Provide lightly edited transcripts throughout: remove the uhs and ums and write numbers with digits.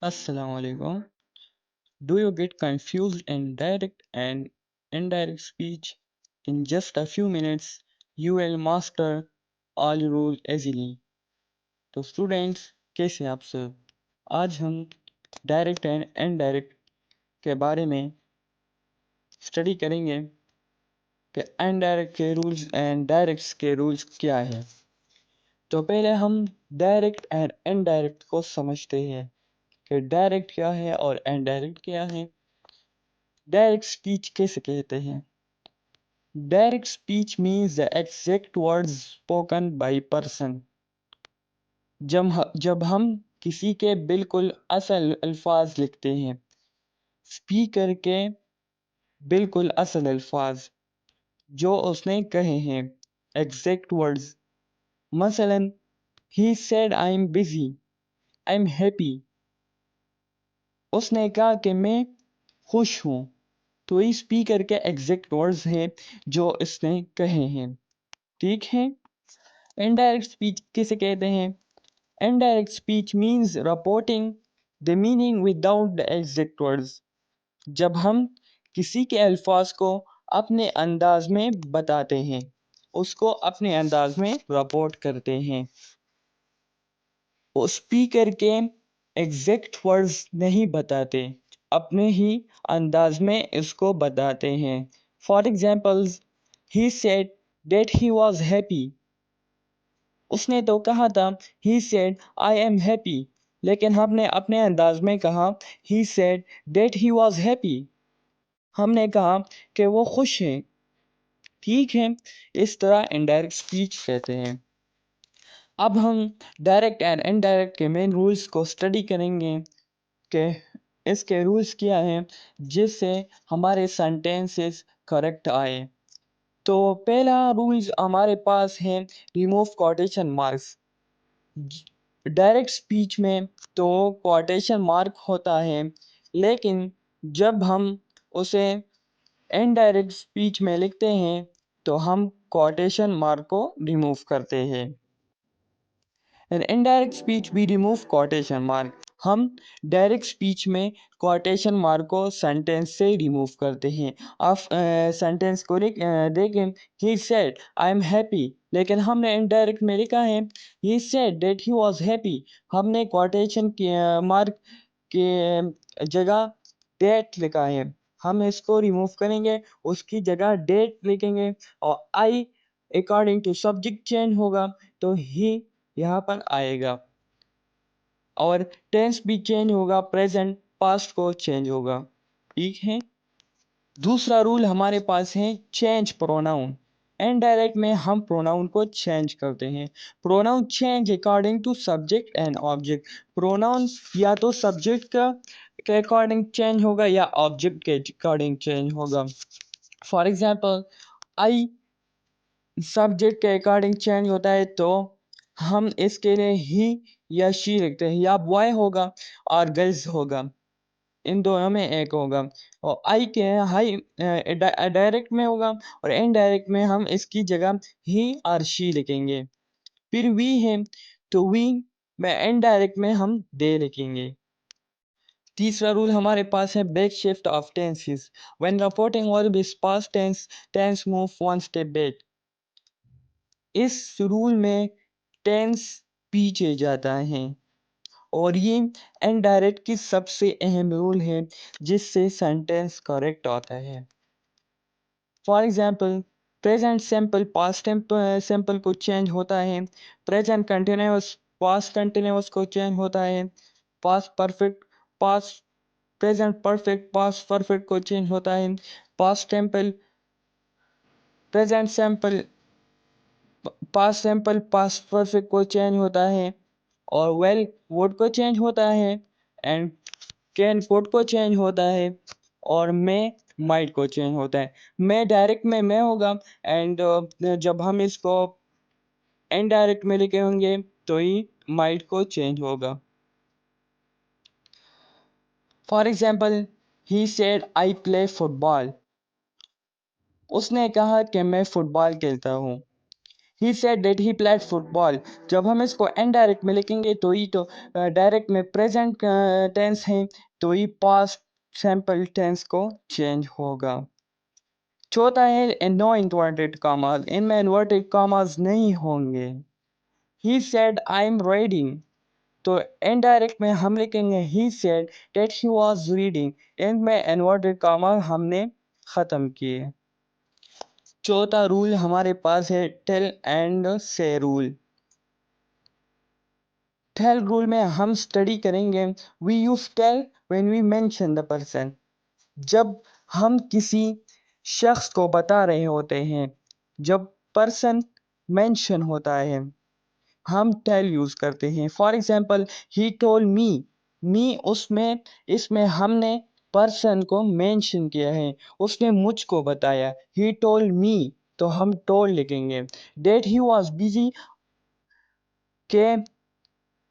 Assalamu alaikum. Do you get confused in direct and indirect speech? In just a few minutes, you will master all rules easily. तो students कैसे हैं आप सब? आज हम direct and indirect के बारे में स्टडी करेंगे कि इनडायरेक्ट के रूल्स एंड डायरेक्ट के रूल्स क्या है। तो पहले हम डायरेक्ट एंड इनडायरेक्ट को समझते हैं कि डायरेक्ट क्या है और इनडायरेक्ट क्या है। डायरेक्ट स्पीच कैसे कहते हैं? Direct speech means the exact words spoken by person. जब हम किसी के बिल्कुल असल अल्फाज लिखते हैं, स्पीकर के बिल्कुल असल अल्फाज जो उसने कहे हैं, exact words. मसलन, he said I'm busy, I'm happy. उसने कहा कि मैं खुश हूँ। तो ये स्पीकर के एग्जैक्ट वर्ड्स हैं जो इसने कहे हैं। ठीक है। इनडायरेक्ट स्पीच किसे कहते हैं? Indirect speech means reporting the meaning without the exact words. जब हम किसी के अल्फाज को अपने अंदाज में बताते हैं, उसको अपने अंदाज में रिपोर्ट करते हैं, वो स्पीकर के एग्जैक्ट वर्ड्स नहीं बताते, अपने ही अंदाज में इसको बताते हैं। For examples, he said that he was happy. उसने तो कहा था he said I am happy, लेकिन हमने अपने अंदाज में कहा he said that he was happy. हमने कहा कि वो खुश हैं। ठीक है, इस तरह इनडायरेक्ट स्पीच कहते हैं। अब हम डायरेक्ट एंड इनडायरेक्ट के मेन रूल्स को स्टडी करेंगे कि इसके रूल्स क्या हैं जिससे हमारे सेंटेंसेस करेक्ट आए। तो पहला रूल्स हमारे पास है remove quotation marks. Direct speech में तो कोटेशन मार्क होता है, लेकिन जब हम उसे इनडायरेक्ट स्पीच में लिखते हैं तो हम कोटेशन मार्क को रिमूव करते हैं। इन इनडायरेक्ट स्पीच भी रिमूव कोटेशन मार्क। हम डायरेक्ट स्पीच में कोटेशन मार्क को सेंटेंस से रिमूव करते हैं। आप सेंटेंस को देखें, he said I am happy, लेकिन हमने इनडायरेक्ट में लिखा है he said that he was happy. हमने कोटेशन मार्क के जगह डेट लिखा है, हम इसको रिमूव करेंगे, उसकी जगह डेट लिखेंगे और I according to subject change होगा तो ही यहाँ पर आएगा और टेंस भी चेंज होगा, प्रेजेंट पास्ट को चेंज होगा। ठीक है। दूसरा रूल हमारे पास है चेंज प्रोनाउन। इनडायरेक्ट में हम प्रोनाउन को चेंज करते हैं। Pronoun change according to subject and object. Pronoun या तो सब्जेक्ट के अकॉर्डिंग चेंज होगा या ऑब्जेक्ट के अकॉर्डिंग चेंज होगा। फॉर एग्जाम्पल, आई सब्जेक्ट के अकॉर्डिंग चेंज होता है तो हम इसके लिए ही या शी लिखते हैं, या बॉय होगा और गर्ल्स होगा, इन दोनों में एक होगा। और आई के हाई डायरेक्ट में होगा और इनडायरेक्ट में हम इसकी जगह ही और शी लिखेंगे। फिर वी है तो वी में इनडायरेक्ट में हम दे लिखेंगे। तीसरा रूल हमारे पास है back shift of tenses. When reporting verb is past tense, tense move one step back. इस रूल में टेंस पीछे जाता है और ये इनडायरेक्ट की सबसे अहम रूल है जिससे सेंटेंस करेक्ट होता है। For example, present simple past simple को चेंज होता है, प्रेजेंट कंटिन्यूअस पास्ट कंटिन्यूअस को चेंज होता है, past perfect past present perfect past perfect को चेंज होता है, past simple present simple past simple past perfect को चेंज होता है, और वेल वुड को चेंज होता है, एंड कैन कुड को चेंज होता है, और मे माइट को चेंज होता है। मैं डायरेक्ट में मैं होगा एंड जब हम इसको इनडायरेक्ट में लिखे होंगे तो ही माइट को चेंज होगा। For example, he said I play football. उसने कहा कि मैं फुटबॉल खेलता हूँ। He said that he played football. जब हम इसको indirect में लिखेंगे तो ये तो डायरेक्ट में present tense है, तो ये past simple tense को change होगा। चौथा है no inverted commas, इनमें inverted commas नहीं होंगे। He said I'm reading, तो indirect में हम लिखेंगे he said that he was reading, इनमें inverted comma हमने ख़त्म किए। चौथा रूल हमारे पास है tell and say rule. Tell rule में हम स्टडी करेंगे we use tell when we mention the person. जब हम किसी शख्स को बता रहे होते हैं, जब पर्सन मेंशन होता है, हम टेल यूज करते हैं। For example he told me उसमें इसमें हमने पर्सन को मेंशन किया है, उसने मुझको बताया। ही टोल्ड मी, तो हम टोल्ड लिखेंगे। डेट ही वॉज बिजी, के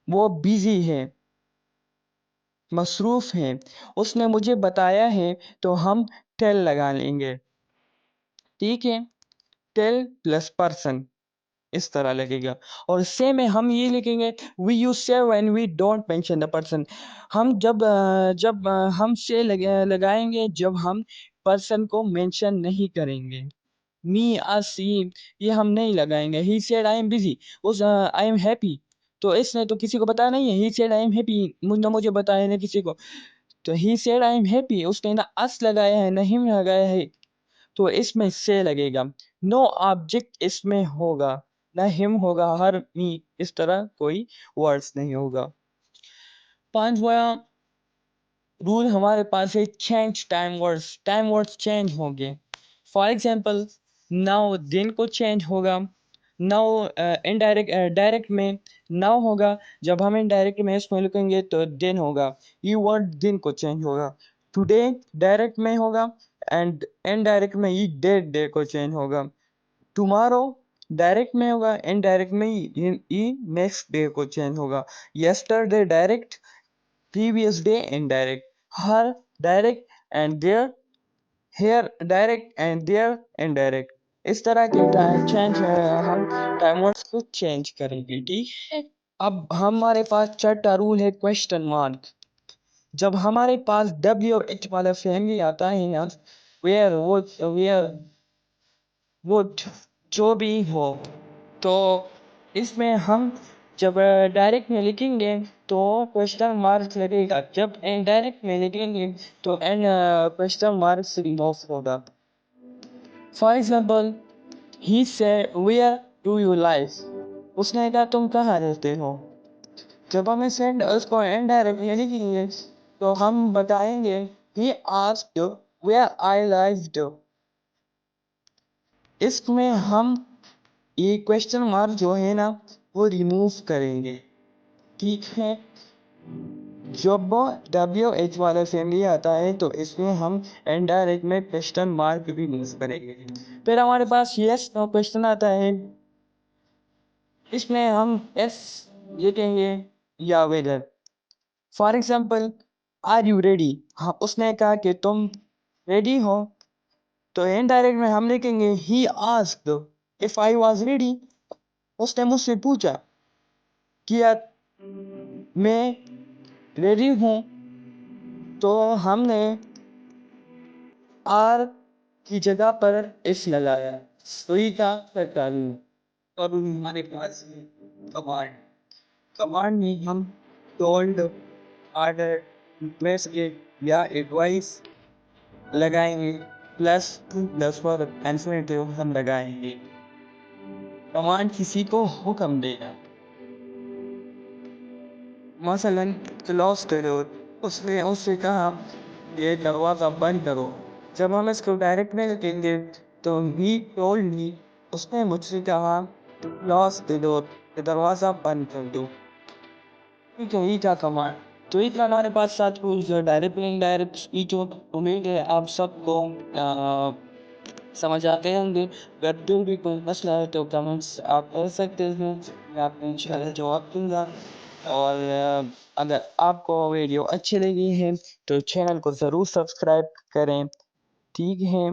वो बिजी है, मसरूफ है। उसने मुझे बताया है, तो हम टेल लगा लेंगे। ठीक है, टेल प्लस पर्सन इस तरह लगेगा। और से में हम ये लिखेंगे we use say when we don't mention the person. हम जब हम से लगाएंगे जब हम पर्सन को मेंशन नहीं करेंगे। मी अस ये हम नहीं लगाएंगे। He said I am busy, उस आई एम हैप्पी, तो इसने तो किसी को बताया नहीं है। He said I am happy, मुझे बताया ना किसी को। तो he said I am happy, उसने ना अस लगाया है ना हिम लगाया है, तो इसमें से लगेगा। नो ऑब्जेक्ट इसमें होगा, ना हिम होगा, हर मी, इस तरह कोई वर्ड्स नहीं होगा। पांचवा रूल हमारे पास है चेंज टाइम वर्ड्स चेंज होंगे। फॉर एग्जांपल नाउ दिन को चेंज होगा। नाउ डायरेक्ट में नाउ होगा, जब हम इनडायरेक्ट में इसमें लिखेंगे तो दिन होगा, ये वर्ड दिन को चेंज होगा। टुडे डायरेक्ट में होगा एंड इनडायरेक्ट में ये डे को चेंज होगा। टुमारो डायरेक्ट में होगा, इनडायरेक्ट में ये नेक्स्ट डे को चेंज होगा। Yesterday direct, previous day indirect, her direct and their, here direct and their indirect। इस तरह के चेंज हम टाइम वर्ड्स को चेंज करेंगे। ठीक है, अब हमारे पास छठा रूल है क्वेश्चन मार्क। जब हमारे पास WH वाला फैमिली आता है या वेयर वुड जो भी हो, तो इसमें हम जब डायरेक्ट में लिखेंगे तो क्वेश्चन मार्क लगेगा, जब इनडायरेक्ट में लिखेंगे तो क्वेश्चन मार्क से रिमूव होगा। फॉर एग्जाम्पल ही से वेयर डू यू लाइव, उसने कहा तुम कहाँ रहते हो। जब हम उसको इनडायरेक्ट में लिखेंगे तो हम बताएंगे he asked where I lived. इसमें हम ये क्वेश्चन मार्क जो है ना वो रिमूव करेंगे। ठीक है, जब WH वाला फैमिली आता है तो इसमें हम इनडायरेक्ट में क्वेश्चन मार्क भी यूज करेंगे। फिर हमारे पास यस नो क्वेश्चन आता है, इसमें हम यस लिखेंगे या whether. For example are you ready, हाँ उसने कहा कि तुम रेडी हो, तो इनडायरेक्ट में हम लिखेंगे he asked if I was ready, उसने मुझसे पूछा किया मैं रेडी हूँ, तो हमने आर की जगह पर इस लगाया। सुई का सरकारी। और हमारे पास कमांड, कमांड में हम टोल्ड, आर्डर, रिक्वेस्ट या एडवाइस लगाएंगे, प्लस पर इंफिनिटिव हम लगाएंगे। कमांड किसी को हुक्म देगा, मसलन क्लोज करो, उसने उससे कहा ये दरवाज़ा बंद करो। जब हम इसको डायरेक्ट में लिखेंगे तो ही टोल्ड मी, उसने मुझसे कहा क्लोज द डोर, दरवाज़ा बंद कर दो। ठीक है, ये था कमांड। तो इतना हमारे पास 7 rules direct and indirect speech हो। उम्मीद है आप सबको समझ आते होंगे। अगर जो भी कोई मसला है तो कमेंट्स आप कर सकते हैं, मैं आपको इंशाल्लाह जवाब दूंगा। और अगर आपको वीडियो अच्छी लगी है तो चैनल को ज़रूर सब्सक्राइब करें। ठीक है।